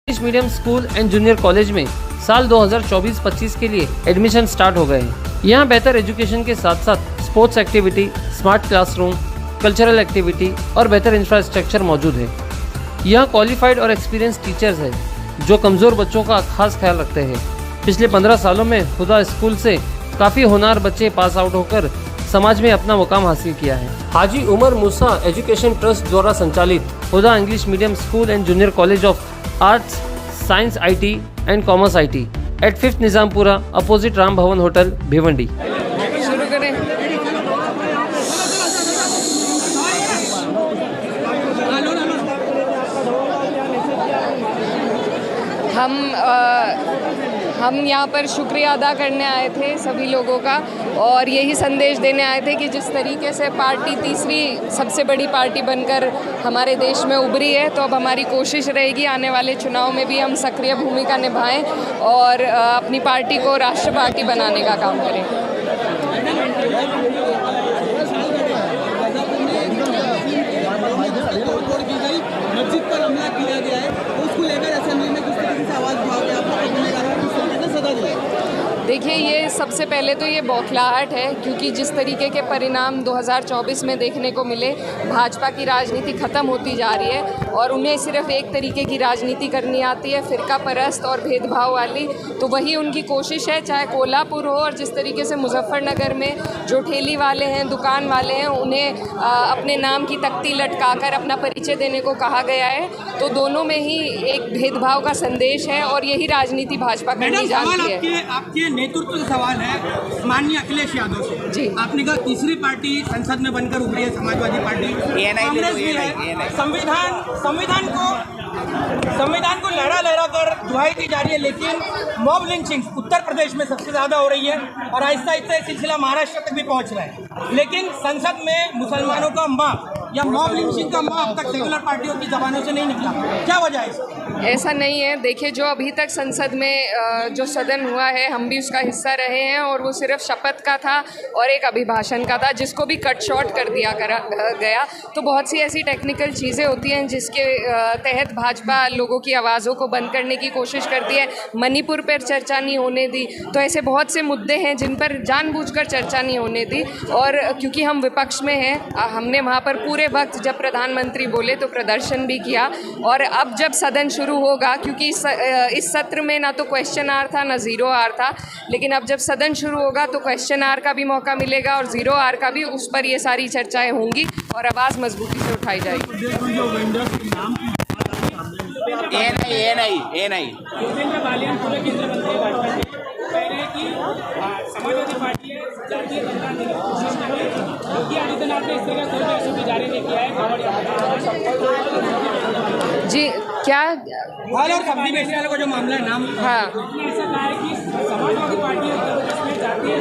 English medium school and junior college में साल 2024-25 के लिए एडमिशन स्टार्ट हो गए हैं। यहाँ बेहतर एजुकेशन के साथ साथ sports activity, smart classroom, cultural activity और बेहतर इंफ्रास्ट्रक्चर मौजूद है। यहाँ क्वालिफाइड और एक्सपीरियंस टीचर्स हैं जो कमज़ोर बच्चों का खास ख्याल रखते हैं। पिछले 15 सालों में हुदा स्कूल से काफ़ी होनहार बच्चे पास आउट होकर समाज में अपना मुकाम हासिल किया है। हाजी उमर मूसा एजुकेशन ट्रस्ट द्वारा संचालित Huda English medium school and junior college of arts, science IT and commerce IT at 5th Nizampura opposite Ram Bhavan hotel Bhiwandi. शुरू करें। हम यहाँ पर शुक्रिया अदा करने आए थे सभी लोगों का और यही संदेश देने आए थे कि जिस तरीके से पार्टी तीसरी सबसे बड़ी पार्टी बनकर हमारे देश में उभरी है, तो अब हमारी कोशिश रहेगी आने वाले चुनाव में भी हम सक्रिय भूमिका निभाएं और अपनी पार्टी को राष्ट्र पार्टी बनाने का काम करें। मस्जिद पर हमला किया गया है, उसको लेकर असेंबली में किस तरीके से आवाज़ उठाओगे आप? देखिए, ये सबसे पहले तो ये बौखलाहट है क्योंकि जिस तरीके के परिणाम 2024 में देखने को मिले, भाजपा की राजनीति ख़त्म होती जा रही है और उन्हें सिर्फ एक तरीके की राजनीति करनी आती है, फ़िरका परस्त और भेदभाव वाली। तो वही उनकी कोशिश है, चाहे कोल्हापुर हो और जिस तरीके से मुजफ्फरनगर में जो ठेली वाले हैं, दुकान वाले हैं, उन्हें अपने नाम की तख्ती लटकाकर अपना परिचय देने को कहा गया है। तो दोनों में ही एक भेदभाव का संदेश है और यही राजनीति भाजपा करनी जानती है। आपके नेतृत्व का सवाल है माननीय अखिलेश यादव से। जी, आपने कहा तीसरी पार्टी संसद में बनकर उभरी है समाजवादी पार्टी, कांग्रेस भी है। संविधान को लहरा लहरा कर दुहाई दी जा रही है, लेकिन मॉब लिंचिंग उत्तर प्रदेश में सबसे ज़्यादा हो रही है और आहिस्ता आहिस्ता ये सिलसिला महाराष्ट्र तक भी पहुंच रहा है। लेकिन संसद में मुसलमानों का माँ या मॉब लिंचिंग का माँ अब तक सेकुलर पार्टियों की जबानों से नहीं निकला, क्या वजह है इसकी? ऐसा नहीं है। देखिए, जो अभी तक संसद में जो सदन हुआ है, हम भी उसका हिस्सा रहे हैं और वो सिर्फ शपथ का था और एक अभिभाषण का था, जिसको भी कट शॉर्ट कर दिया गया। तो बहुत सी ऐसी टेक्निकल चीज़ें होती हैं जिसके तहत भाजपा लोगों की आवाज़ों को बंद करने की कोशिश करती है। मणिपुर पर चर्चा नहीं होने दी, तो ऐसे बहुत से मुद्दे हैं जिन पर जानबूझकर चर्चा नहीं होने दी। और क्योंकि हम विपक्ष में हैं, हमने वहाँ पर पूरे वक्त जब प्रधानमंत्री बोले तो प्रदर्शन भी किया। और अब जब सदन शुरू होगा, क्योंकि इस सत्र में ना तो क्वेश्चन आवर था ना ज़ीरो आवर था, लेकिन अब जब सदन शुरू होगा तो क्वेश्चन आवर का भी मौका मिलेगा और ज़ीरो आवर का भी। उस पर ये सारी चर्चाएं होंगी और आवाज़ मजबूती से उठाई जाएगी। समाजवादी पार्टी है, जातीय जनता दल योगी आदित्यनाथ ने इस तरह का जारी नहीं किया है। जी, क्या फल और सब्जी बेचने वाले का जो मामला है, नाम हाँ, ऐसा कहा है कि समाजवादी पार्टी जातीय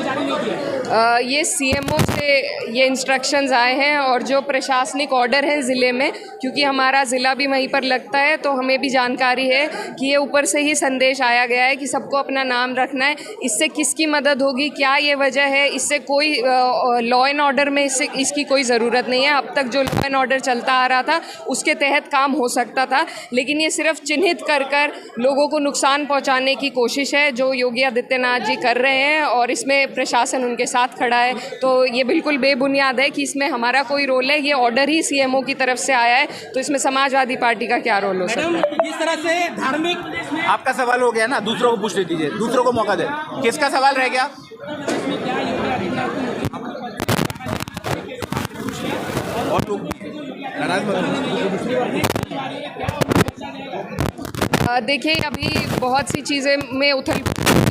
जारी नहीं किया। ये CMO से ये इंस्ट्रक्शंस आए हैं और जो प्रशासनिक ऑर्डर हैं ज़िले में, क्योंकि हमारा ज़िला भी वहीं पर लगता है, तो हमें भी जानकारी है कि ये ऊपर से ही संदेश आया गया है कि सबको अपना नाम रखना है। इससे किसकी मदद होगी, क्या ये वजह है, इससे कोई लॉ एंड ऑर्डर में इसकी कोई ज़रूरत नहीं है। अब तक जो लॉ एंड ऑर्डर चलता आ रहा था उसके तहत काम हो सकता था, लेकिन ये सिर्फ चिन्हित कर लोगों को नुकसान पहुँचाने की कोशिश है जो योगी आदित्यनाथ जी कर रहे हैं और इसमें प्रशासन उनके साथ खड़ा है। तो ये बिल्कुल बेबुनियाद है कि इसमें हमारा कोई रोल है। ये ऑर्डर ही CMO की तरफ से आया है, तो इसमें समाजवादी पार्टी का क्या रोल हो सकता है? जिस तरह से धार्मिक आपका सवाल हो गया ना, दूसरों को पूछ लीजिए, दूसरों को मौका दे। किसका सवाल रह गया? और लोग नाराज मत। देखिए, अभी बहुत सी चीज़ें में उथल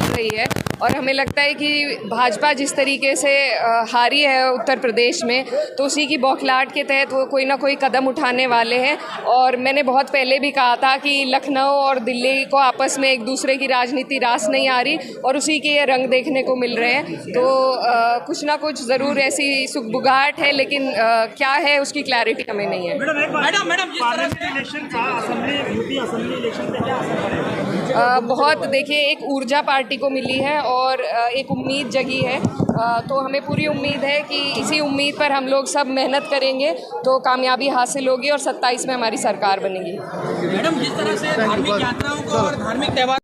रही है और हमें लगता है कि भाजपा जिस तरीके से हारी है उत्तर प्रदेश में, तो उसी की बौखलाहट के तहत वो कोई ना कोई कदम उठाने वाले हैं। और मैंने बहुत पहले भी कहा था कि लखनऊ और दिल्ली को आपस में एक दूसरे की राजनीति रास नहीं आ रही और उसी के ये रंग देखने को मिल रहे हैं। तो कुछ ना कुछ ज़रूर ऐसी सुगबुगाहट है, लेकिन क्या है उसकी क्लैरिटी हमें नहीं है। मैडम इलेक्शन का असेंबली इलेक्शन पे क्या असर पड़ेगा? बहुत देखिए, एक ऊर्जा पार्टी को मिली है और एक उम्मीद जगी है तो हमें पूरी उम्मीद है कि इसी उम्मीद पर हम लोग सब मेहनत करेंगे तो कामयाबी हासिल होगी और 27 में हमारी सरकार बनेगी। मैडम, जिस तरह से धार्मिक यात्राओं को और धार्मिक त्यौहार